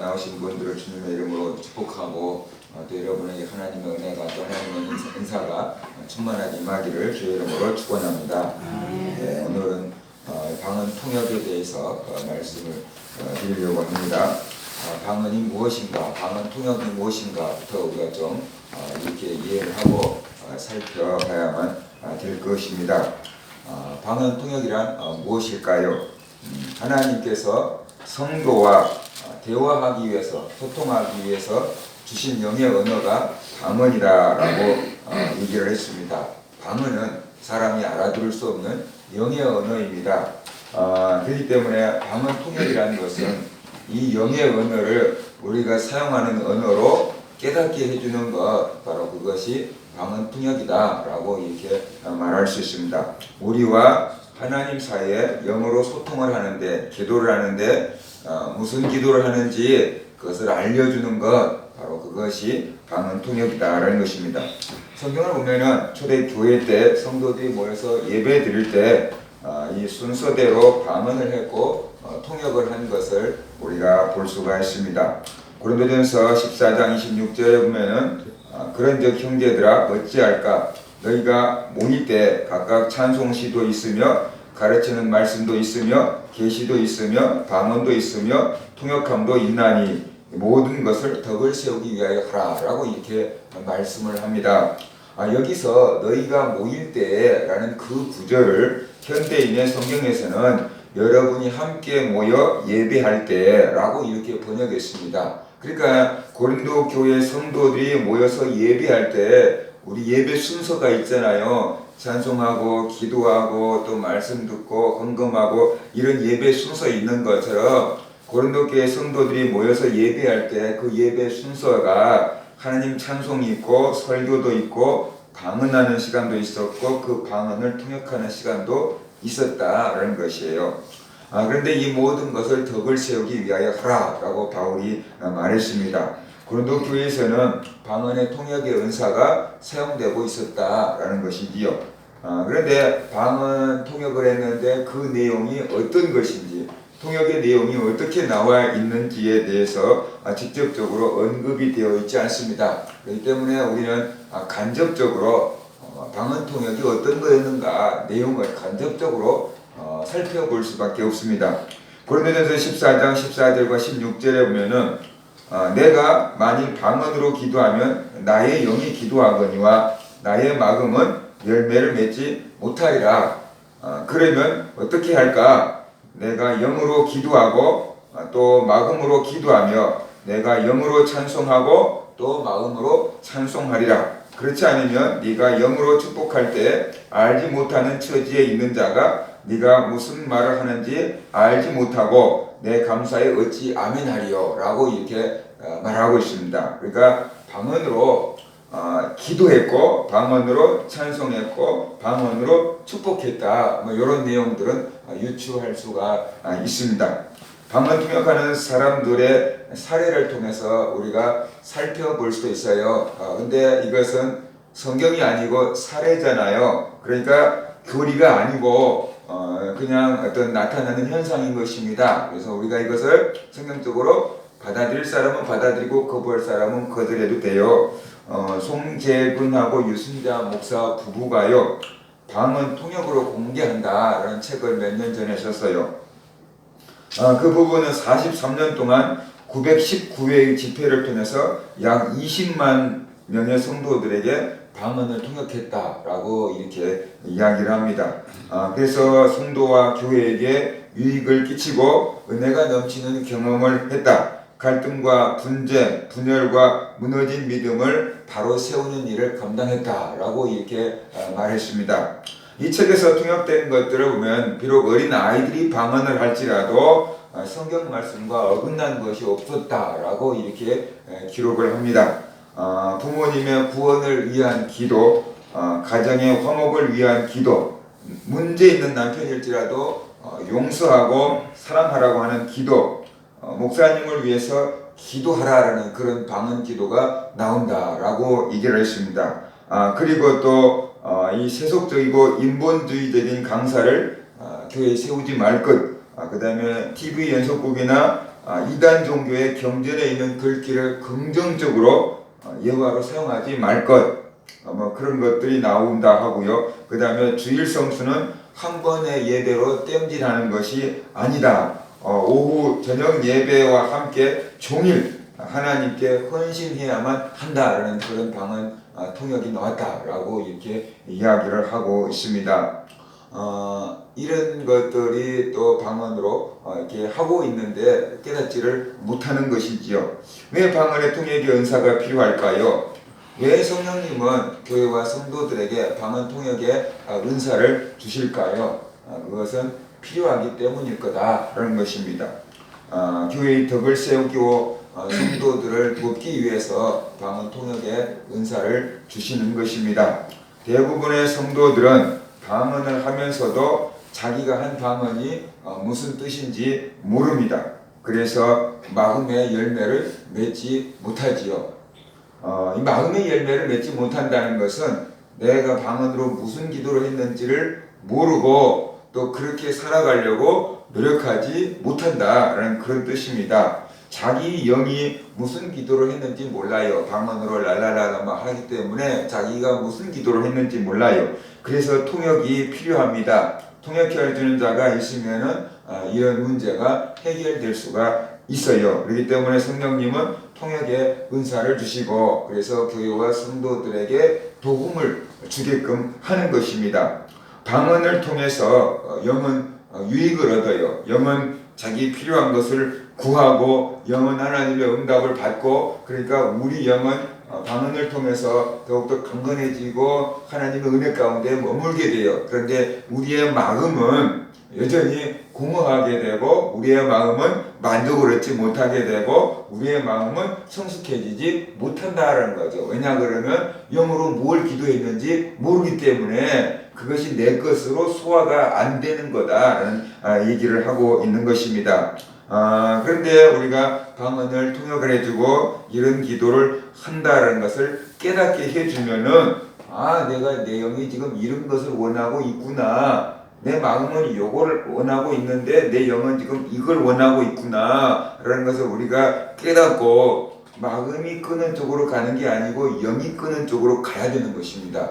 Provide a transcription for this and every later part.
나오신 분들을 주님의 이름으로 축복하고 또 여러분에게 하나님의 은혜가 또 하나님의 은사가 충만하게 임하기를 주의 이름으로 축원합니다. 오늘은 방언 통역에 대해서 말씀을 드리려고 합니다. 방언이 무엇인가, 방언 통역이 무엇인가부터 우리가 좀 이렇게 이해를 하고 살펴봐야만 될 것입니다. 방언 통역이란 무엇일까요? 하나님께서 성도와 대화하기 위해서, 소통하기 위해서 주신 영의 언어가 방언이라고 얘기를 했습니다. 방언은 사람이 알아들을 수 없는 영의 언어입니다. 그렇기 때문에 방언 통역이라는 것은 이 영의 언어를 우리가 사용하는 언어로 깨닫게 해주는 것, 바로 그것이 방언 통역이다라고 이렇게 말할 수 있습니다. 우리와 하나님 사이에 영어로 소통을 하는데, 기도를 하는데 무슨 기도를 하는지 그것을 알려주는 것, 바로 그것이 방언 통역이다라는 것입니다. 성경을 보면은 초대 교회 때 성도들이 모여서 예배 드릴 때 이 순서대로 방언을 했고 통역을 한 것을 우리가 볼 수가 있습니다. 고린도전서 14장 26절에 보면은 그런즉 형제들아 어찌할까, 너희가 모일 때 각각 찬송시도 있으며 가르치는 말씀도 있으며 계시도 있으며 방언도 있으며 통역함도 있나니 모든 것을 덕을 세우기 위하여 하라라고 이렇게 말씀을 합니다. 여기서 너희가 모일 때라는 그 구절을 현대인의 성경에서는 여러분이 함께 모여 예배할 때라고 이렇게 번역했습니다. 그러니까 고린도 교회 성도들이 모여서 예배할 때 우리 예배 순서가 있잖아요. 찬송하고 기도하고 또 말씀 듣고 헌금하고 이런 예배 순서 있는 것처럼 고린도 교회 성도들이 모여서 예배할 때 그 예배 순서가 하나님 찬송이 있고 설교도 있고 방언하는 시간도 있었고 그 방언을 통역하는 시간도 있었다라는 것이에요. 그런데 이 모든 것을 덕을 세우기 위하여 하라라고 바울이 말했습니다. 고린도 교회에서는 방언의 통역의 은사가 사용되고 있었다라는 것이지요. 그런데 방언 통역을 했는데 그 내용이 어떤 것인지, 통역의 내용이 어떻게 나와 있는지에 대해서 직접적으로 언급이 되어 있지 않습니다. 그렇기 때문에 우리는 간접적으로 방언 통역이 어떤 거였는가 내용을 간접적으로 살펴볼 수밖에 없습니다. 고린도전서 14장 14절과 16절에 보면은 내가 만일 방언으로 기도하면 나의 영이 기도하거니와 나의 마음은 열매를 맺지 못하리라. 그러면 어떻게 할까? 내가 영으로 기도하고 또 마음으로 기도하며 내가 영으로 찬송하고 또 마음으로 찬송하리라. 그렇지 않으면 네가 영으로 축복할 때 알지 못하는 처지에 있는 자가 네가 무슨 말을 하는지 알지 못하고 내 감사에 어찌 아멘하리요 라고 이렇게 말하고 있습니다. 그러니까 방언으로 기도했고 방언으로 찬송했고 방언으로 축복했다, 이런 내용들은 유추할 수가 있습니다. 방언 통역하는 사람들의 사례를 통해서 우리가 살펴볼 수도 있어요. 근데 이것은 성경이 아니고 사례잖아요. 그러니까 교리가 아니고 그냥 어떤 나타나는 현상인 것입니다. 그래서 우리가 이것을 성경적으로 받아들일 사람은 받아들이고 거부할 사람은 거절해도 돼요. 송재근하고 유순자 목사 부부가요, 방언 통역으로 공개한다라는 책을 몇 년 전에 썼어요. 그 부부는 43년 동안 919회의 집회를 통해서 약 20만 명의 성도들에게 방언을 통역했다라고 이렇게 이야기를 합니다. 그래서 성도와 교회에게 유익을 끼치고 은혜가 넘치는 경험을 했다. 갈등과 분쟁, 분열과 무너진 믿음을 바로 세우는 일을 감당했다라고 이렇게 말했습니다. 이 책에서 통역된 것들을 보면 비록 어린 아이들이 방언을 할지라도 성경 말씀과 어긋난 것이 없었다라고 이렇게 기록을 합니다. 부모님의 구원을 위한 기도, 가정의 화목을 위한 기도, 문제 있는 남편일지라도 용서하고 사랑하라고 하는 기도, 목사님을 위해서 기도하라라는 그런 방언 기도가 나온다라고 얘기를 했습니다. 그리고 또 이 세속적이고 인본주의적인 강사를 교회에 세우지 말 것, 그 다음에 TV 연속국이나 이단 종교의 경전에 있는 글귀를 긍정적으로 예화로 사용하지 말 것, 뭐 그런 것들이 나온다 하고요. 그 다음에 주일 성수는 한 번의 예배로 땜질하는 것이 아니다. 오후 저녁 예배와 함께 종일 하나님께 헌신해야만 한다라는 그런 방언 통역이 나왔다라고 이렇게 이야기를 하고 있습니다. 이런 것들이 또 방언으로 이렇게 하고 있는데 깨닫지를 못하는 것이지요. 왜 방언의 통역의 은사가 필요할까요? 왜 성령님은 교회와 성도들에게 방언 통역의 은사를 주실까요? 그것은 필요하기 때문일 거다라는 것입니다. 교회의 덕을 세우고 성도들을 돕기 위해서 방언 통역의 은사를 주시는 것입니다. 대부분의 성도들은 방언을 하면서도 자기가 한 방언이 무슨 뜻인지 모릅니다. 그래서 마음의 열매를 맺지 못하지요. 이 마음의 열매를 맺지 못한다는 것은 내가 방언으로 무슨 기도를 했는지를 모르고 또 그렇게 살아가려고 노력하지 못한다라는 그런 뜻입니다. 자기 영이 무슨 기도를 했는지 몰라요. 방언으로 랄랄랄라 막 하기 때문에 자기가 무슨 기도를 했는지 몰라요. 그래서 통역이 필요합니다. 통역해 주는 자가 있으면은 이런 문제가 해결될 수가 있어요. 그렇기 때문에 성령님은 통역의 은사를 주시고 그래서 교회와 성도들에게 도움을 주게끔 하는 것입니다. 방언을 통해서 영은 유익을 얻어요. 영은 자기 필요한 것을 구하고 영은 하나님의 응답을 받고 그러니까 우리 영은 방언을 통해서 더욱더 강건해지고 하나님의 은혜 가운데 머물게 돼요. 그런데 우리의 마음은 여전히 공허하게 되고 우리의 마음은 만족을 얻지 못하게 되고 우리의 마음은 성숙해지지 못한다라는 거죠. 왜냐 그러면 영으로 뭘 기도했는지 모르기 때문에 그것이 내 것으로 소화가 안 되는 거다라는 얘기를 하고 있는 것입니다. 그런데 우리가 방언을 통역을 해주고 이런 기도를 한다라는 것을 깨닫게 해주면은 내가 내 영이 지금 이런 것을 원하고 있구나. 내 마음은 이걸 원하고 있는데 내 영은 지금 이걸 원하고 있구나 라는 것을 우리가 깨닫고 마음이 끄는 쪽으로 가는 게 아니고 영이 끄는 쪽으로 가야 되는 것입니다.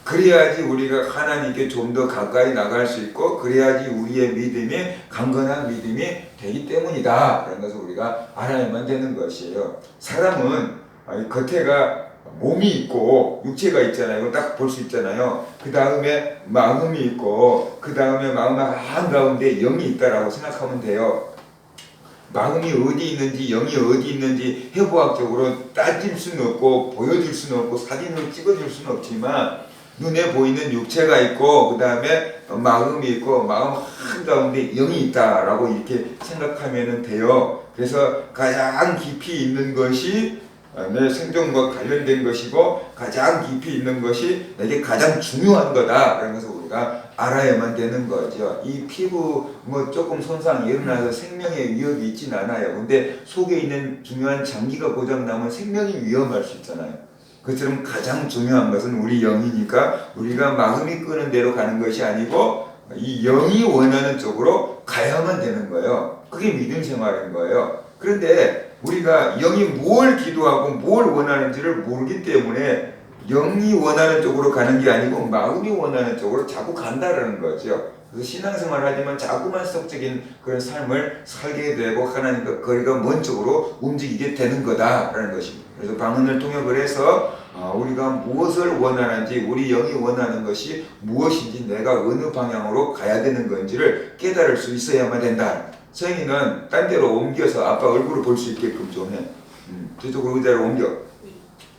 그래야지 우리가 하나님께 좀 더 가까이 나갈 수 있고 그래야지 우리의 믿음이 강건한 믿음이 되기 때문이다 라는 것을 우리가 알아야만 되는 것이에요. 사람은 겉에가 몸이 있고 육체가 있잖아요. 딱 볼 수 있잖아요. 그 다음에 마음이 있고 그 다음에 마음 한가운데 영이 있다라고 생각하면 돼요. 마음이 어디 있는지 영이 어디 있는지 해부학적으로 따질 수는 없고 보여줄 수는 없고 사진으로 찍어줄 수는 없지만 눈에 보이는 육체가 있고 그 다음에 마음이 있고 마음 한가운데 영이 있다라고 이렇게 생각하면 돼요. 그래서 가장 깊이 있는 것이 내 생존과 관련된 것이고 가장 깊이 있는 것이 내게 가장 중요한 거다라는 것을 우리가 알아야만 되는 거죠. 이 피부 뭐 조금 손상이 일어나서 생명의 위협이 있진 않아요. 근데 속에 있는 중요한 장기가 고장나면 생명이 위험할 수 있잖아요. 그처럼 가장 중요한 것은 우리 영이니까 우리가 마음이 끄는 대로 가는 것이 아니고 이 영이 원하는 쪽으로 가야만 되는 거예요. 그게 믿음 생활인 거예요. 그런데 우리가 영이 뭘 기도하고 뭘 원하는지를 모르기 때문에 영이 원하는 쪽으로 가는 게 아니고 마음이 원하는 쪽으로 자꾸 간다라는 거죠. 그래서 신앙생활을 하지만 자꾸만 성적인 그런 삶을 살게 되고 하나님과 거리가 먼 쪽으로 움직이게 되는 거다라는 것입니다. 그래서 방언을 통역을 해서 우리가 무엇을 원하는지 우리 영이 원하는 것이 무엇인지 내가 어느 방향으로 가야 되는 건지를 깨달을 수 있어야만 된다. 서인이는 딴 데로 옮겨서 아빠 얼굴을 볼 수 있게끔 좀 해. 저쪽으로 의자를 옮겨.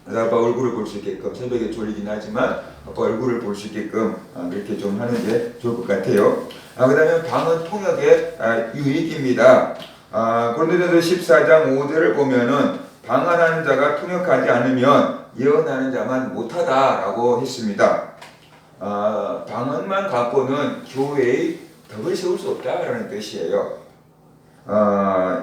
그래서 아빠 얼굴을 볼 수 있게끔 새벽에 졸리긴 하지만 아빠 얼굴을 볼 수 있게끔 그렇게 좀 하는 게 좋을 것 같아요. 그 다음에 방언 통역의 유익입니다. 고린도전서 14장 5절을 보면은 방언하는 자가 통역하지 않으면 예언하는 자만 못하다라고 했습니다. 방언만 갖고는 교회의 덕을 세울 수 없다라는 뜻이에요.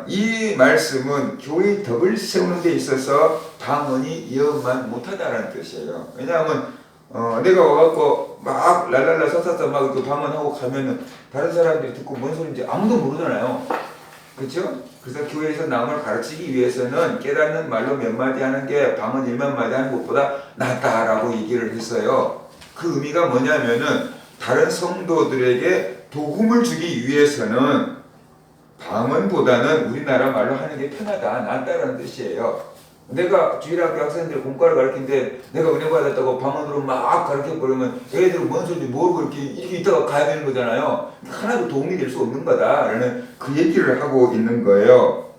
이 말씀은 교회의 덕을 세우는 데 있어서 방언이 예언만 못하다라는 뜻이에요. 왜냐하면 내가 와갖고 막 랄랄라 서사서 막 방언하고 가면은 다른 사람들이 듣고 뭔 소리인지 아무도 모르잖아요. 그렇죠? 그래서 교회에서 남을 가르치기 위해서는 깨닫는 말로 몇 마디 하는 게 방언 1만 마디 하는 것보다 낫다라고 얘기를 했어요. 그 의미가 뭐냐면은 다른 성도들에게 도움을 주기 위해서는 방언보다는 우리나라 말로 하는 게 편하다, 낫다라는 뜻이에요. 내가 주일학교 학생들 공과를 가르치는데 내가 은혜 받았다고 방언으로 막 가르쳐버리면 애들은 뭔 소리인지 모르고 이렇게 있다가 가야 되는 거잖아요. 하나도 도움이 될 수 없는 거다라는 그 얘기를 하고 있는 거예요.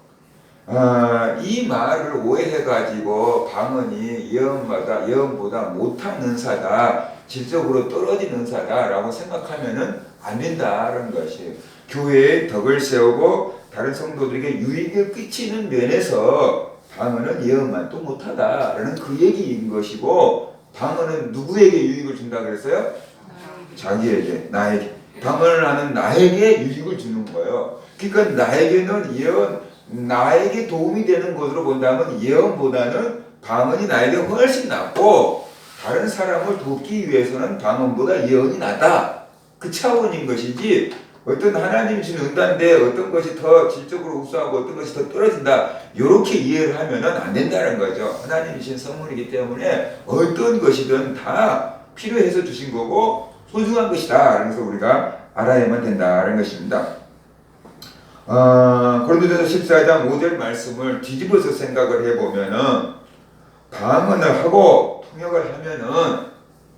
이 말을 오해해가지고 방언이 예언보다 못한 은사다, 질적으로 떨어진 은사다라고 생각하면은 안 된다라는 것이에요. 교회의 덕을 세우고 다른 성도들에게 유익을 끼치는 면에서 방언은 예언만 또 못하다라는 그 얘기인 것이고, 방언은 누구에게 유익을 준다 그랬어요? 자기에게, 나에게. 방언을 하는 나에게 유익을 주는 거예요. 그러니까 나에게는 나에게 도움이 되는 것으로 본다면 예언보다는 방언이 나에게 훨씬 낫고, 다른 사람을 돕기 위해서는 방언보다 예언이 낫다. 그 차원인 것이지, 어떤 하나님이 주는 은단데 어떤 것이 더 질적으로 우수하고 어떤 것이 더 떨어진다, 이렇게 이해를 하면은 안 된다는 거죠. 하나님이 주신 선물이기 때문에 어떤 것이든 다 필요해서 주신 거고 소중한 것이다. 그래서 우리가 알아야만 된다는 것입니다. 고린도전서 14장 5절 말씀을 뒤집어서 생각을 해보면은, 방언을 하고 통역을 하면은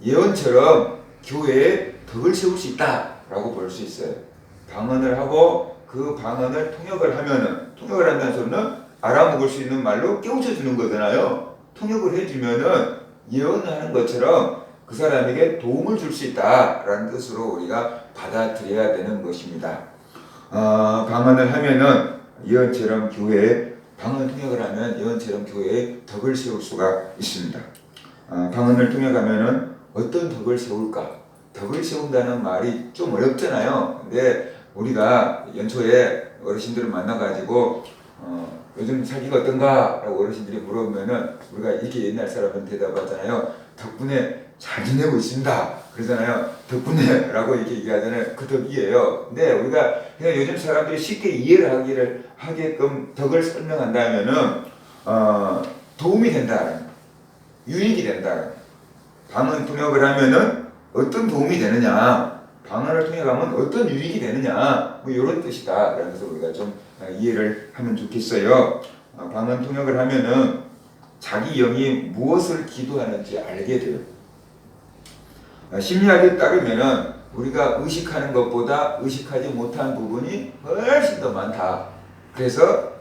예언처럼 교회에 덕을 세울 수 있다라고 볼 수 있어요. 방언을 하고 그 방언을 통역을 하면은, 통역을 한다는 소리는 알아먹을 수 있는 말로 깨우쳐 주는 거잖아요. 통역을 해주면은 예언하는 것처럼 그 사람에게 도움을 줄 수 있다라는 뜻으로 우리가 받아들여야 되는 것입니다. 방언을 하면은 예언처럼 교회에, 방언 통역을 하면 예언처럼 교회에 덕을 세울 수가 있습니다. 방언을 통역하면은 어떤 덕을 세울까? 덕을 세운다는 말이 좀 어렵잖아요. 근데 우리가 연초에 어르신들을 만나가지고 요즘 살기가 어떤가? 라고 어르신들이 물어보면은 우리가 이렇게 옛날 사람은 대답하잖아요. 덕분에 잘 지내고 있습니다. 그러잖아요. 덕분에 라고 이렇게 얘기하잖아요. 그 덕이에요. 근데 우리가 그냥 요즘 사람들이 쉽게 이해를 하게끔 덕을 설명한다면은 도움이 된다, 유익이 된다. 방언 통역을 하면은 어떤 도움이 되느냐, 방언을 통역하면 어떤 유익이 되느냐, 뭐 이런 뜻이다. 그래서 우리가 좀 이해를 하면 좋겠어요. 방언 통역을 하면은 자기 영이 무엇을 기도하는지 알게 돼요. 심리학에 따르면은 우리가 의식하는 것보다 의식하지 못한 부분이 훨씬 더 많다. 그래서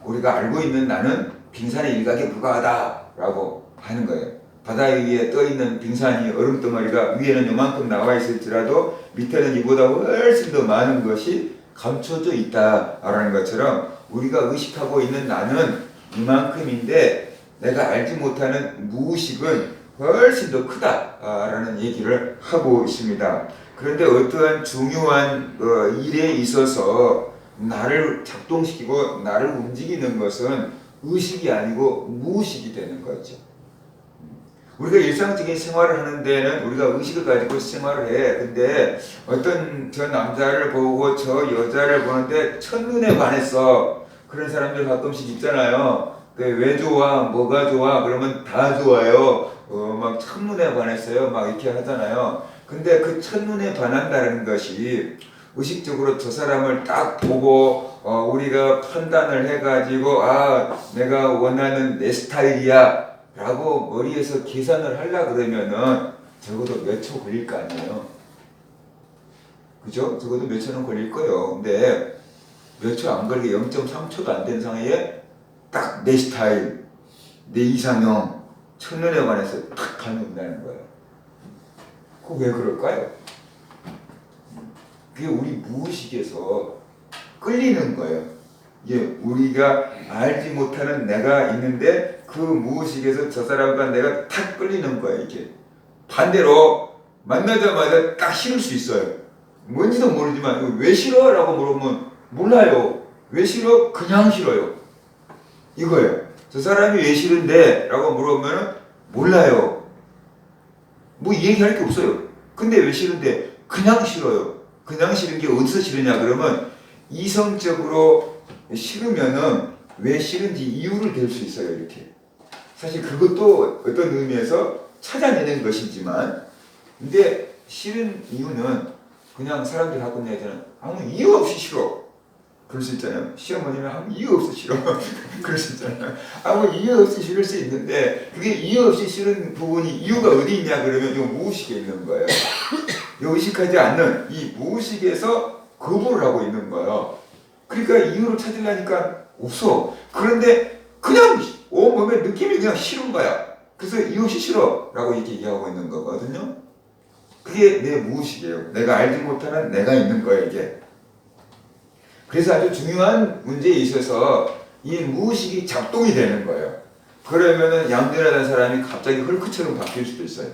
우리가 알고 있는 나는 빙산의 일각에 불과하다라고 하는 거예요. 바다 위에 떠있는 빙산이 얼음덩어리가 위에는 요만큼 나와 있을지라도 밑에는 이보다 훨씬 더 많은 것이 감춰져 있다라는 것처럼, 우리가 의식하고 있는 나는 이만큼인데 내가 알지 못하는 무의식은 훨씬 더 크다라는 얘기를 하고 있습니다. 그런데 어떠한 중요한 일에 있어서 나를 작동시키고 나를 움직이는 것은 의식이 아니고 무의식이 되는 거죠. 우리가 일상적인 생활을 하는 데는 우리가 의식을 가지고 생활을 해. 근데 어떤 저 남자를 보고 저 여자를 보는데 첫눈에 반했어. 그런 사람들 가끔씩 있잖아요. 왜 좋아? 뭐가 좋아? 그러면 다 좋아요. 막 첫눈에 반했어요. 막 이렇게 하잖아요. 근데 그 첫눈에 반한다는 것이 의식적으로 저 사람을 딱 보고 우리가 판단을 해가지고 내가 원하는 내 스타일이야 라고 머리에서 계산을 하려고 그러면은 적어도 몇 초 걸릴 거 아니에요. 그죠? 적어도 몇 초는 걸릴 거예요. 근데 몇 초 안 걸리게 0.3초도 안 된 상황에 딱 내 스타일, 내 이상형, 첫눈에 반해서 탁 가는다는 거예요. 그거 왜 그럴까요? 그게 우리 무의식에서 끌리는 거예요. 우리가 알지 못하는 내가 있는데 그 무의식에서 저 사람과 내가 탁 끌리는 거예요. 이게 반대로 만나자마자 딱 싫을 수 있어요. 뭔지도 모르지만 왜 싫어? 라고 물어보면 몰라요. 왜 싫어? 그냥 싫어요. 이거예요. 저 사람이 왜 싫은데? 라고 물어보면 몰라요. 뭐 얘기할 게 없어요. 근데 왜 싫은데? 그냥 싫어요. 그냥 싫은 게 어디서 싫으냐 그러면 이성적으로 싫으면은 왜 싫은지 이유를 댈 수 있어요. 이렇게. 사실 그것도 어떤 의미에서 찾아내는 것이지만, 근데 싫은 이유는 그냥 사람들이 갖고 있는 얘기는 아무 이유 없이 싫어. 그럴 수 있잖아요. 시어머니는 아무 이유 없이 싫어. 그럴 수 있잖아요. 아무 이유 없이 싫을 수 있는데, 그게 이유 없이 싫은 부분이 이유가 어디 있냐 그러면 이 무의식에 있는 거예요. 이 의식하지 않는 이 무의식에서 거부를 하고 있는 거예요. 그러니까 이유를 찾으려니까 없어. 그런데 그냥 온몸의 느낌이 그냥 싫은 거야. 그래서 이유 없이 싫어 라고 이렇게 얘기하고 있는 거거든요. 그게 내 무의식이에요. 내가 알지 못하는 내가 있는 거예요, 이게. 그래서 아주 중요한 문제에 있어서 이 무의식이 작동이 되는 거예요. 그러면은 얌전하다는 사람이 갑자기 헐크처럼 바뀔 수도 있어요.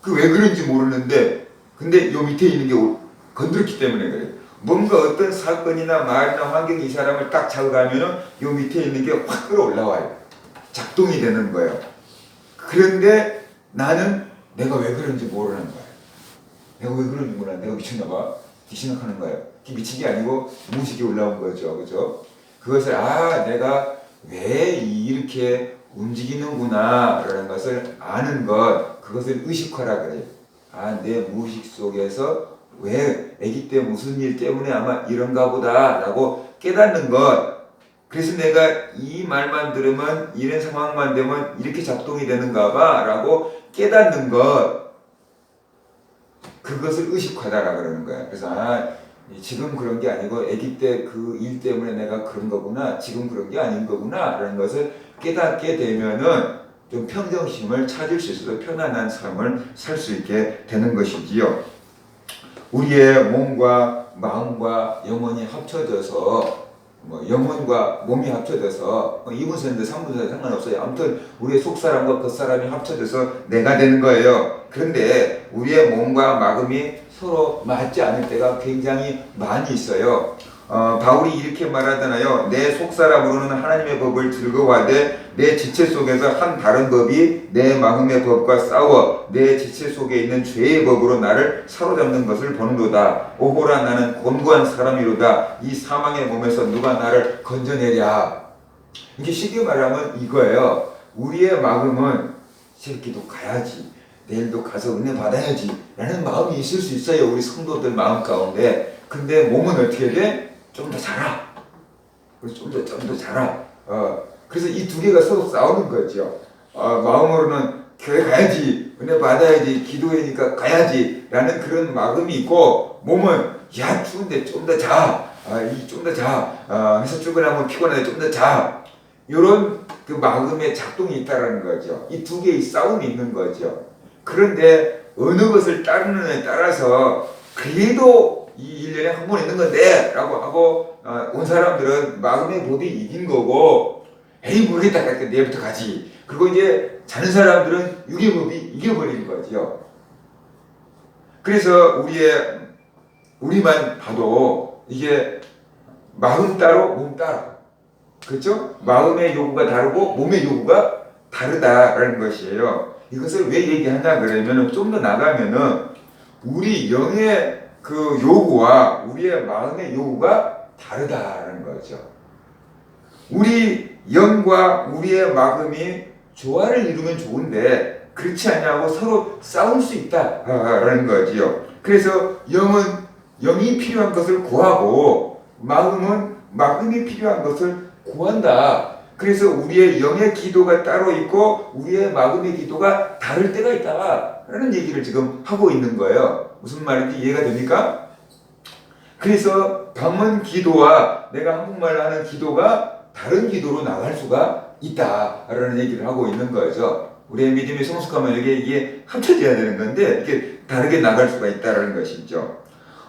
그 왜 그런지 모르는데, 근데 요 밑에 있는 게 건드렸기 때문에 그래요. 뭔가 어떤 사건이나 말이나 환경이 이 사람을 딱 잡아가면은 요 밑에 있는 게 확 끌어올라와요. 작동이 되는 거예요. 그런데 나는 내가 왜 그런지 모르는 거예요. 내가 왜 그런지 몰라. 내가 미쳤나봐. 이렇게 생각하는 거예요. 미친 게 아니고 무의식이 올라온 거죠. 그죠? 그것을 내가 왜 이렇게 움직이는구나 라는 것을 아는 것, 그것을 의식화라 그래요. 내 무의식 속에서 왜 아기 때 무슨 일 때문에 아마 이런가 보다 라고 깨닫는 것. 그래서 내가 이 말만 들으면 이런 상황만 되면 이렇게 작동이 되는가 봐 라고 깨닫는 것, 그것을 의식화다라 그러는 거야. 그래서 지금 그런 게 아니고 아기 때 그 일 때문에 내가 그런 거구나, 지금 그런 게 아닌 거구나 라는 것을 깨닫게 되면은 좀 평정심을 찾을 수 있어서 편안한 삶을 살 수 있게 되는 것이지요. 우리의 몸과 마음과 영혼이 합쳐져서, 영혼과 몸이 합쳐져서 2분선인데 3분선인데 상관없어요. 아무튼 우리의 속사람과 겉사람이 합쳐져서 내가 되는 거예요. 그런데 우리의 몸과 마음이 서로 맞지 않을 때가 굉장히 많이 있어요. 바울이 이렇게 말하잖아요. 내 속사람으로는 하나님의 법을 즐거워하되 내 지체 속에서 한 다른 법이 내 마음의 법과 싸워 내 지체 속에 있는 죄의 법으로 나를 사로잡는 것을 보는도다. 오호라, 나는 곤고한 사람이로다. 이 사망의 몸에서 누가 나를 건져내랴. 이게 쉽게 말하면 이거예요. 우리의 마음은 새끼도 가야지, 내일도 가서 은혜 받아야지 라는 마음이 있을 수 있어요. 우리 성도들 마음 가운데. 근데 몸은 어떻게 돼? 좀 더 자라. 좀 더 자라. 그래서 이 두 개가 서로 싸우는 거죠. 마음으로는 교회 가야지, 은혜 받아야지, 기도회니까 가야지 라는 그런 마음이 있고, 몸은 야 추운데 좀 더 자, 좀 더 자, 회사 출근하면 피곤한데 좀 더 자, 이런 그 마음의 작동이 있다라는 거죠. 이 두 개의 싸움이 있는 거죠. 그런데 어느 것을 따르느냐에 따라서 그래도 이 1년에 한 번 있는 건데 라고 하고 온 사람들은 마음의 법이 이긴 거고, 에이 모르겠다 그러니까 내일부터 가지. 그리고 이제 자는 사람들은 육의 법이 이겨버린 거죠. 그래서 우리만 봐도 이게 마음 따로 몸 따로, 그렇죠? 마음의 요구가 다르고 몸의 요구가 다르다라는 것이에요. 이것을 왜 얘기하냐 그러면 좀 더 나가면은 우리 영의 그 요구와 우리의 마음의 요구가 다르다라는 거죠. 우리 영과 우리의 마음이 조화를 이루면 좋은데 그렇지 않냐고 서로 싸울 수 있다라는 거지요. 그래서 영이 필요한 것을 구하고 마음은 마음이 필요한 것을 구한다. 그래서 우리의 영의 기도가 따로 있고 우리의 마음의 기도가 다를 때가 있다라는 얘기를 지금 하고 있는 거예요. 무슨 말인지 이해가 됩니까? 그래서 방언 기도와 내가 한국말로 하는 기도가 다른 기도로 나갈 수가 있다라는 얘기를 하고 있는 거죠. 우리의 믿음이 성숙하면 이게 합쳐져야 되는 건데 이렇게 다르게 나갈 수가 있다라는 것이죠.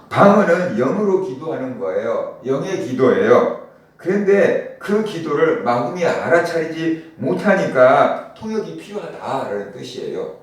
방언은 영으로 기도하는 거예요. 영의 기도예요. 그런데 그 기도를 마음이 알아차리지 못하니까 통역이 필요하다라는 뜻이에요.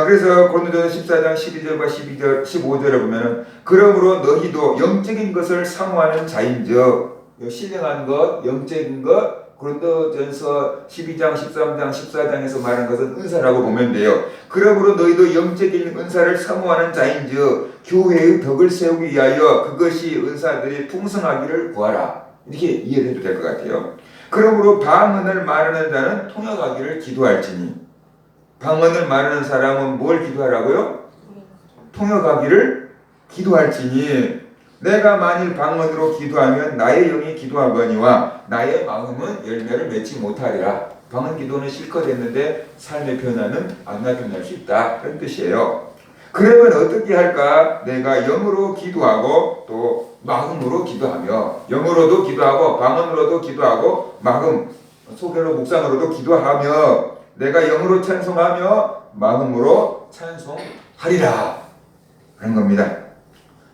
그래서 고린도전서 14장 12절과 15절에 보면은 그러므로 너희도 영적인 것을 사모하는 자인즉, 신령한 것, 영적인 것, 고린도전서 12장, 13장, 14장에서 말한 것은 은사라고 보면 돼요. 그러므로 너희도 영적인 은사를 사모하는 자인즉 교회의 덕을 세우기 위하여 그것이 은사들이 풍성하기를 구하라. 이렇게 이해를 해도 될 것 같아요. 그러므로 방언을 말하는 자는 통역하기를 기도할지니. 방언을 말하는 사람은 뭘 기도하라고요? 통역하기를 기도할지니. 내가 만일 방언으로 기도하면 나의 영이 기도하거니와 나의 마음은 열매를 맺지 못하리라. 방언 기도는 실컷 했는데 삶의 변화는 안 나타날 수 있다. 그런 뜻이에요. 그러면 어떻게 할까? 내가 영으로 기도하고 또 마음으로 기도하며, 영으로도 기도하고 방언으로도 기도하고 마음, 소개로 묵상으로도 기도하며 내가 영으로 찬송하며 마음으로 찬송하리라. 그런 겁니다.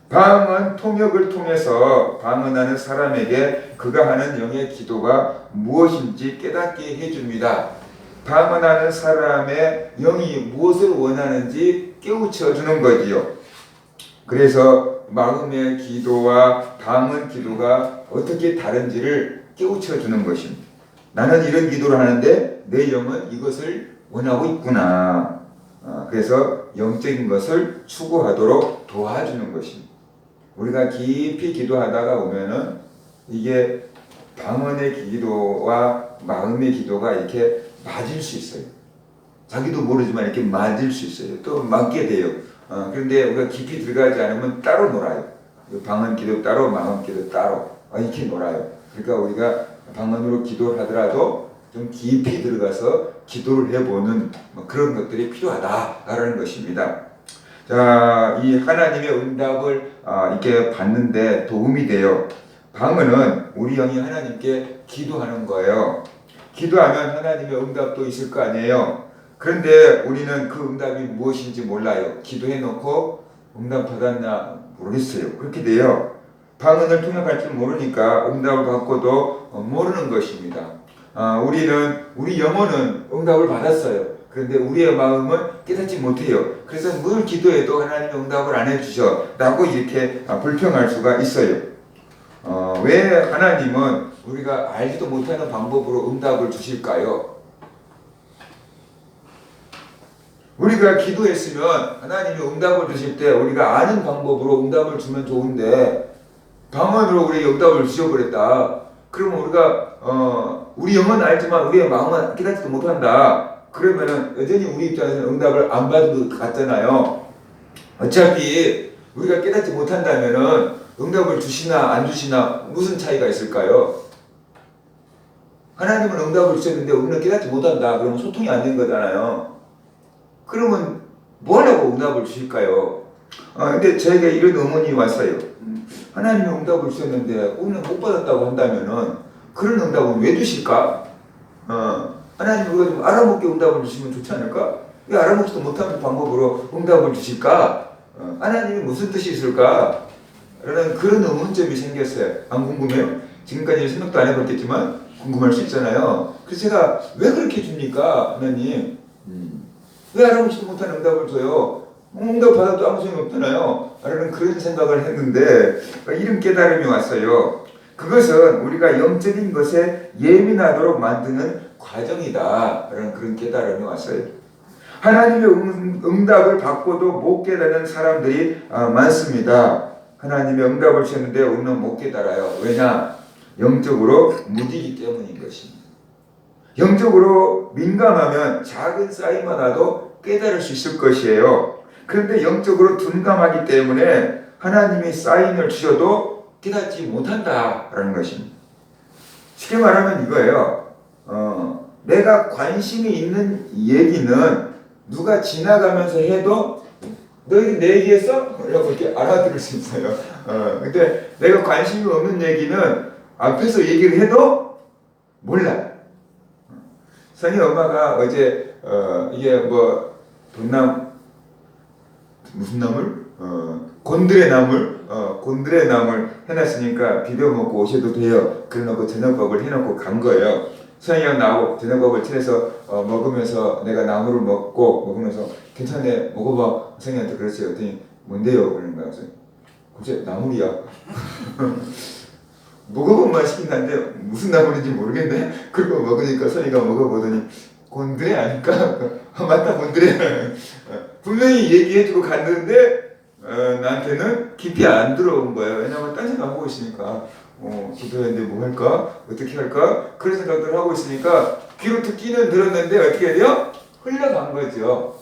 방언 통역을 통해서 방언하는 사람에게 그가 하는 영의 기도가 무엇인지 깨닫게 해줍니다. 방언하는 사람의 영이 무엇을 원하는지 깨우쳐 주는 거지요. 그래서 마음의 기도와 방언 기도가 어떻게 다른지를 깨우쳐 주는 것입니다. 나는 이런 기도를 하는데 내 영은 이것을 원하고 있구나. 그래서 영적인 것을 추구하도록 도와주는 것입니다. 우리가 깊이 기도하다가 보면은 이게 방언의 기도와 마음의 기도가 이렇게 맞을 수 있어요. 자기도 모르지만 이렇게 맞을 수 있어요. 또 맞게 돼요. 그런데 우리가 깊이 들어가지 않으면 따로 놀아요. 방언 기도 따로, 마음 기도 따로 이렇게 놀아요. 그러니까 우리가 방언으로 기도를 하더라도 좀 깊이 들어가서 기도를 해보는 그런 것들이 필요하다라는 것입니다. 자, 이 하나님의 응답을 이렇게 받는데 도움이 돼요. 방언은 우리 영이 하나님께 기도하는 거예요. 기도하면 하나님의 응답도 있을 거 아니에요. 그런데 우리는 그 응답이 무엇인지 몰라요. 기도해놓고 응답 받았나 모르겠어요. 그렇게 돼요. 방언을 통역할 줄 모르니까 응답을 받고도 모르는 것입니다. 우리 영혼은 응답을 받았어요. 그런데 우리의 마음은 깨닫지 못해요. 그래서 뭘 기도해도 하나님이 응답을 안 해주셔 라고 이렇게 불평할 수가 있어요. 왜 하나님은 우리가 알지도 못하는 방법으로 응답을 주실까요? 우리가 기도했으면 하나님이 응답을 주실 때 우리가 아는 방법으로 응답을 주면 좋은데 방언으로 우리에게 응답을 주셔버렸다. 그러면 우리가 우리 영은 알지만 우리의 마음은 깨닫지도 못한다. 그러면은 여전히 우리 입장에서는 응답을 안 받은 것 같잖아요. 어차피 우리가 깨닫지 못한다면은 응답을 주시나 안 주시나 무슨 차이가 있을까요? 하나님은 응답을 주셨는데 우리는 깨닫지 못한다. 그러면 소통이 안 된 거잖아요. 그러면 뭐 하려고 응답을 주실까요? 근데 저에게 이런 의문이 왔어요. 하나님이 응답을 주셨는데 우리는 못 받았다고 한다면은 그런 응답은 왜 주실까? 하나님 우리가 좀 알아먹게 응답을 주시면 좋지 않을까? 왜 알아먹지도 못하는 방법으로 응답을 주실까? 하나님이 무슨 뜻이 있을까? 라는 그런 의문점이 생겼어요. 안 궁금해요? 지금까지 생각도 안 해봤겠지만 궁금할 수 있잖아요. 그래서 제가 왜 그렇게 줍니까? 하나님 왜 알아보지도 못하는 응답을 줘요? 응답 받아도 아무 소용이 없잖아요. 라는 그런 생각을 했는데 이런 깨달음이 왔어요. 그것은 우리가 영적인 것에 예민하도록 만드는 과정이다. 라는 그런 깨달음이 왔어요. 하나님의 응답을 받고도 못 깨닫는 사람들이 많습니다. 하나님의 응답을 주셨는데 우리는 못 깨달아요. 왜냐? 영적으로 무디기 때문인 것입니다. 영적으로 민감하면 작은 사인만 와도 깨달을 수 있을 것이에요. 그런데 영적으로 둔감하기 때문에 하나님이 사인을 주셔도 깨닫지 못한다라는 것입니다. 쉽게 말하면 이거예요. 내가 관심이 있는 얘기는 누가 지나가면서 해도 너희들 내 얘기했어? 라고 이렇게 알아들을 수 있어요. 근데 내가 관심이 없는 얘기는 앞에서 얘기를 해도 몰라. 선희 엄마가 어제 이게 뭐 돈나무 무슨 나물? 곤드레 나물 해놨으니까 비벼 먹고 오셔도 돼요. 그래놓고 저녁밥을 해놓고 간 거예요. 선희랑 나하고 저녁밥을 차려서 먹으면서 내가 나물을 먹으면서 괜찮네 먹어봐. 선희한테 그랬어요. 그랬더니 뭔데요? 그러는 거야. 글쎄 나물이야. 먹어본 맛이긴 한데 무슨 나물인지 모르겠네. 그거 먹으니까 선이가 먹어보더니 곤드레 아닐까? 맞다, 곤드레. 분명히 얘기해주고 갔는데 나한테는 깊이 안 들어온 거예요. 왜냐면 딴 생각하고 있으니까 기도했는데 뭐 할까? 어떻게 할까? 그런 생각들을 하고 있으니까 귀로 듣기는 들었는데 어떻게 해야 돼요? 흘러간 거죠.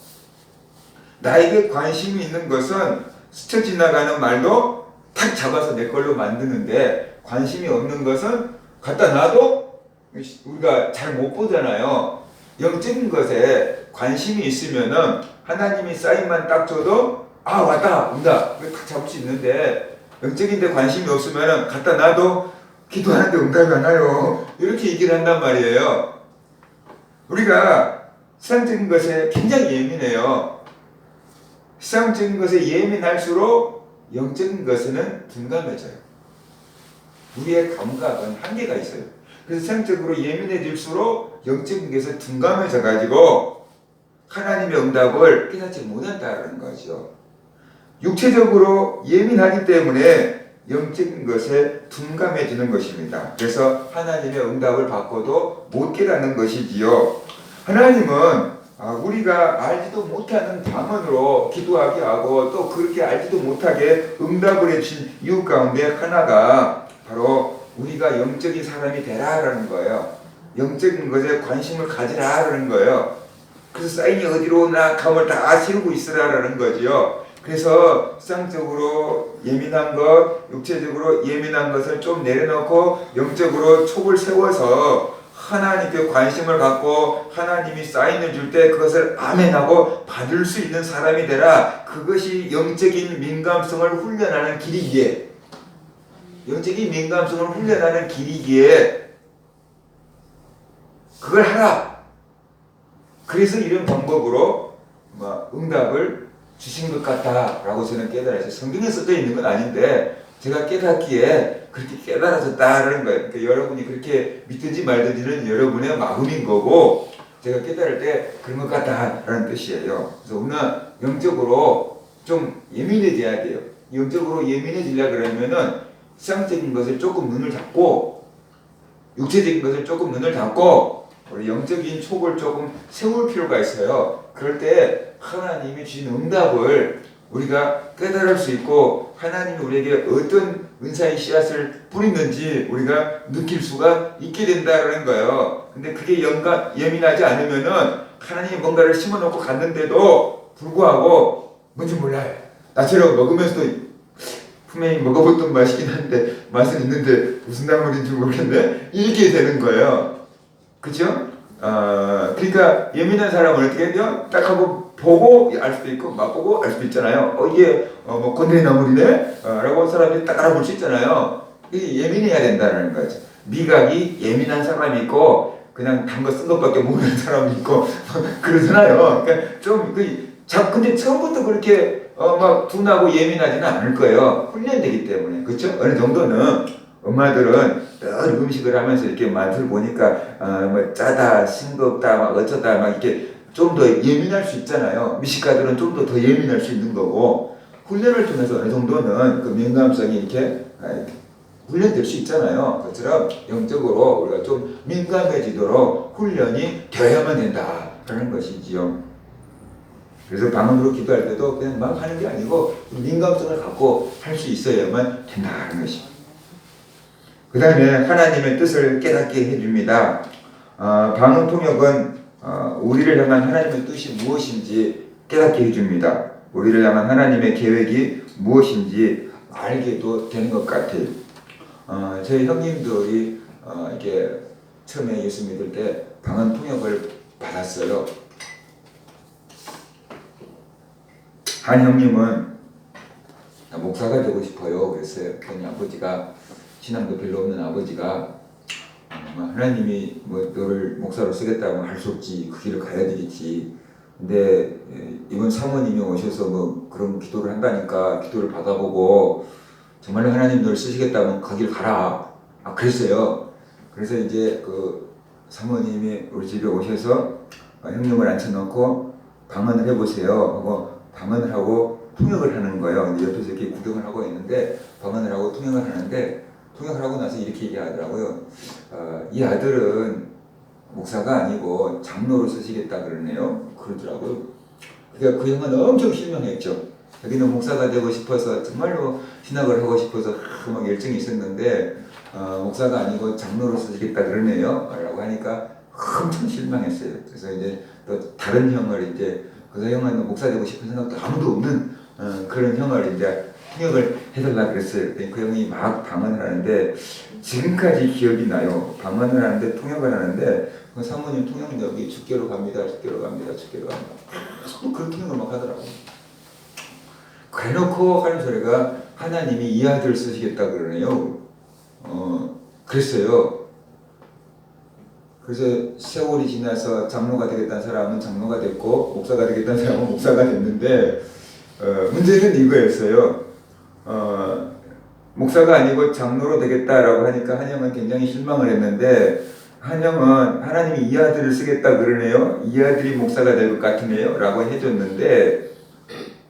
나에게 관심이 있는 것은 스쳐 지나가는 말도 탁 잡아서 내 걸로 만드는데, 관심이 없는 것은 갖다 놔도 우리가 잘 못 보잖아요. 영적인 것에 관심이 있으면은 하나님이 사인만 딱 줘도 아 왔다 온다 탁 잡을 수 있는데, 영적인 데 관심이 없으면은 갖다 놔도 기도하는데 응답이 안 와요. 이렇게 얘기를 한단 말이에요. 우리가 세상적인 것에 굉장히 예민해요. 세상적인 것에 예민할수록 영적인 것에는 둔감해져요. 우리의 감각은 한계가 있어요. 그래서 세상적으로 예민해질수록 영적인 것에 둔감해져 가지고 하나님의 응답을 깨닫지 못한다는 거죠. 육체적으로 예민하기 때문에 영적인 것에 둔감해지는 것입니다. 그래서 하나님의 응답을 받고도 못 깨닫는 것이지요. 하나님은 우리가 알지도 못하는 방언으로 기도하게 하고 또 그렇게 알지도 못하게 응답을 해주신 이유 가운데 하나가 바로 우리가 영적인 사람이 되라라는 거예요. 영적인 것에 관심을 가지라라는 거예요. 그래서 사인이 어디로 오나 감을 다 세우고 있으라라는 거지요. 그래서 세상적으로 예민한 것, 육체적으로 예민한 것을 좀 내려놓고 영적으로 촉을 세워서 하나님께 관심을 갖고 하나님이 사인을 줄 때 그것을 아멘하고 받을 수 있는 사람이 되라. 그것이 영적인 민감성을 훈련하는 길이기에, 영적인 민감성을 훈련하는 길이기에 그걸 하라. 그래서 이런 방법으로 응답을 주신 것 같다라고 저는 깨달았어요. 성경에 써져 있는 건 아닌데 제가 깨닫기에 그렇게 깨달아졌다라는 거예요. 그러니까 여러분이 그렇게 믿든지 말든지는 여러분의 마음인 거고, 제가 깨달을 때 그런 것 같다라는 뜻이에요. 그래서 우리는 영적으로 좀 예민해져야 돼요. 영적으로 예민해지려 그러면은 세상적인 것을 조금 눈을 닫고 육체적인 것을 조금 눈을 닫고 우리 영적인 촉을 조금 세울 필요가 있어요. 그럴 때 하나님이 주신 응답을 우리가 깨달을 수 있고 하나님이 우리에게 어떤 은사의 씨앗을 뿌리는지 우리가 느낄 수가 있게 된다는 거예요. 근데 그게 예민하지 않으면은 하나님이 뭔가를 심어놓고 갔는데도 불구하고 뭔지 몰라요. 나처럼 먹으면서도 분명히 먹어봤던 맛이긴 한데 맛은 있는데 무슨 나물인지 모르겠네. 이렇게 되는 거예요. 그죠? 그러니까 예민한 사람은 어떻게 해요? 딱 하고 보고 알 수도 있고 맛보고 알 수도 있잖아요. 이게 뭐 곤드레 나물이네? 라고 사람이 딱 알아볼 수 있잖아요. 이게 예민해야 된다는 거죠. 미각이 예민한 사람이 있고 그냥 단 거 쓴 것밖에 모르는 사람이 있고 그러잖아요. 그러니까 좀 근데 처음부터 그렇게 막 둔하고 예민하지는 않을 거예요. 훈련되기 때문에. 그렇죠? 어느 정도는 엄마들은 늘 음식을 하면서 이렇게 맛을 보니까 뭐 짜다, 싱겁다, 막 어쩌다 막 이렇게 좀 더 예민할 수 있잖아요. 미식가들은 좀 더 예민할 수 있는 거고, 훈련을 통해서 어느 정도는 그 민감성이 이렇게 훈련될 수 있잖아요. 그처럼 영적으로 우리가 좀 민감해지도록 훈련이 되어야만 된다라는 것이지요. 그래서 방언으로 기도할 때도 그냥 막 하는 게 아니고 민감성을 갖고 할 수 있어야만 된다는 것입니다. 그 다음에 하나님의 뜻을 깨닫게 해줍니다. 방언 통역은 우리를 향한 하나님의 뜻이 무엇인지 깨닫게 해줍니다. 우리를 향한 하나님의 계획이 무엇인지 알게도 되는 것 같아요. 저희 형님들이 이렇게 처음에 예수 믿을 때 방언 통역을 받았어요. 한 형님은 목사가 되고 싶어요. 그랬어요. 그랬더니 아버지가, 신앙도 별로 없는 아버지가 하나님이 뭐 너를 목사로 쓰겠다고 할 수 없지, 그 길을 가야 되겠지. 근데 이번 사모님이 오셔서 뭐 그런 기도를 한다니까 기도를 받아보고 정말로 하나님 너를 쓰시겠다면 그 길 가라. 그랬어요. 그래서 이제 그 사모님이 우리 집에 오셔서 형님을 앉혀놓고 방언을 해보세요 하고 방언을 하고 통역을 하는 거예요. 근데 옆에서 이렇게 구경을 하고 있는데 방언을 하고 통역을 하는데 통역을 하고 나서 이렇게 얘기하더라고요. 이 아들은 목사가 아니고 장로로 쓰시겠다 그러네요. 그러더라고요. 그러니까 그 형은 엄청 실망했죠. 자기는 목사가 되고 싶어서 정말로 신학을 하고 싶어서 막 열정이 있었는데 목사가 아니고 장로로 쓰시겠다 그러네요. 라고 하니까 엄청 실망했어요. 그래서 이제 또 다른 형을 이제 그 형은 목사 되고 싶은 생각도 아무도 없는 그런 형을 이제 통역을 해달라 그랬어요. 그 형이 막 방언을 하는데 지금까지 기억이 나요. 방언을 하는데 통역을 하는데 그 사모님 통역 여기 주께로 갑니다. 주께로 갑니다. 주께로 갑니다. 계속 그런 통역을 막 하더라고요. 그래놓고 하는 소리가 하나님이 이 아들 쓰시겠다 그러네요. 그랬어요. 그래서 세월이 지나서 장로가 되겠다는 사람은 장로가 됐고 목사가 되겠다는 사람은 목사가 됐는데 문제는 이거였어요. 목사가 아니고 장로로 되겠다라고 하니까 한영은 굉장히 실망을 했는데 한영은 하나님이 이 아들을 쓰겠다 그러네요. 이 아들이 목사가 될 것 같으네요. 라고 해줬는데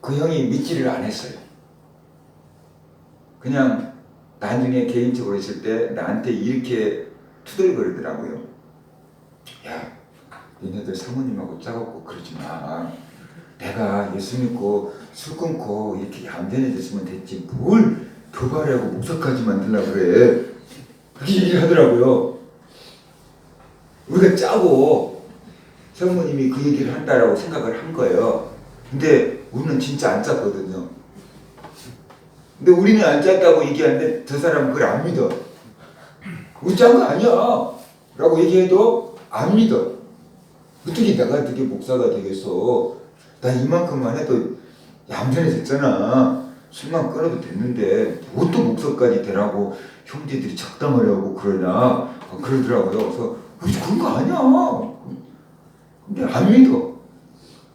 그 형이 믿지를 안 했어요. 그냥 나중에 개인적으로 있을 때 나한테 이렇게 투덜거리더라고요. 야, 니네들 사모님하고 짜갖고 그러지 마. 내가 예수 믿고 술 끊고 이렇게 얌전해졌으면 됐지 뭘 교발하고 목사까지 만들려고 그래. 그렇게 얘기를 하더라고요. 우리가 짜고 사모님이 그 얘기를 한다라고 생각을 한 거예요. 근데 우리는 진짜 안 짰거든요. 근데 우리는 안 짰다고 얘기하는데 저 사람은 그걸 안 믿어. 우리 짠 거 아니야 라고 얘기해도 안 믿어. 어떻게 내가 어떻게 목사가 되겠어. 난 이만큼만 해도 얌전해졌잖아. 술만 끊어도 됐는데 뭐 또 목사까지 되라고 형제들이 작당을 하고 그러냐 그러더라고요. 그래서 그런 거 아니야. 근데 안 믿어.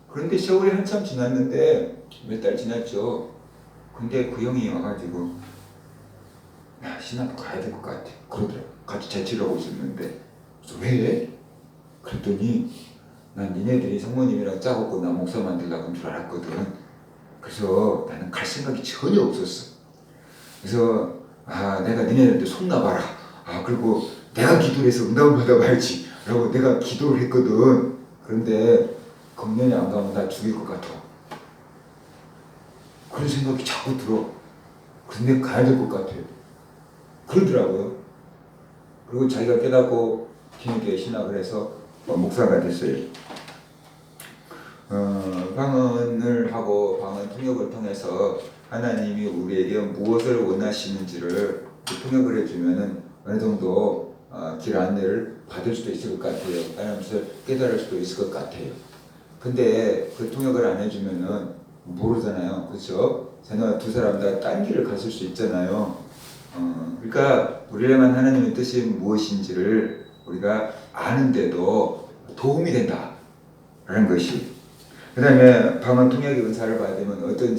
그런데 세월이 한참 지났는데 몇 달 지났죠. 근데 그 형이 와가지고 야 신학 가야 될 것 같아 그러더라고. 같이 자취를 하고 있었는데 그래서 왜? 그랬더니 난 니네들이 성모님이랑 짜고 나 목사 만들려고 한 줄 알았거든. 그래서 나는 갈 생각이 전혀 없었어. 그래서 내가 니네들한테 손나봐라. 그리고 내가 기도를 해서 응답을 받아봐야지 라고 내가 기도를 했거든. 그런데 금년에 안 가면 나 죽일 것 같아. 그런 생각이 자꾸 들어. 근데 가야 될 것 같아요. 그러더라고요. 그리고 자기가 깨닫고 뒤늦게 신학을 해서 목사가 됐어요. 방언을 하고 방언 통역을 통해서 하나님이 우리에게 무엇을 원하시는지를 통역을 해주면은 어느 정도 길 안내를 받을 수도 있을 것 같아요. 하나님 뜻을 깨달을 수도 있을 것 같아요. 근데 그 통역을 안 해주면은 모르잖아요. 그렇죠? 두 사람 다 딴 길을 갔을 수 있잖아요. 그러니까 우리에게만 하나님의 뜻이 무엇인지를 우리가 아는데도 도움이 된다라는 것이. 그 다음에 방언 통역의 은사를 받으면 어떤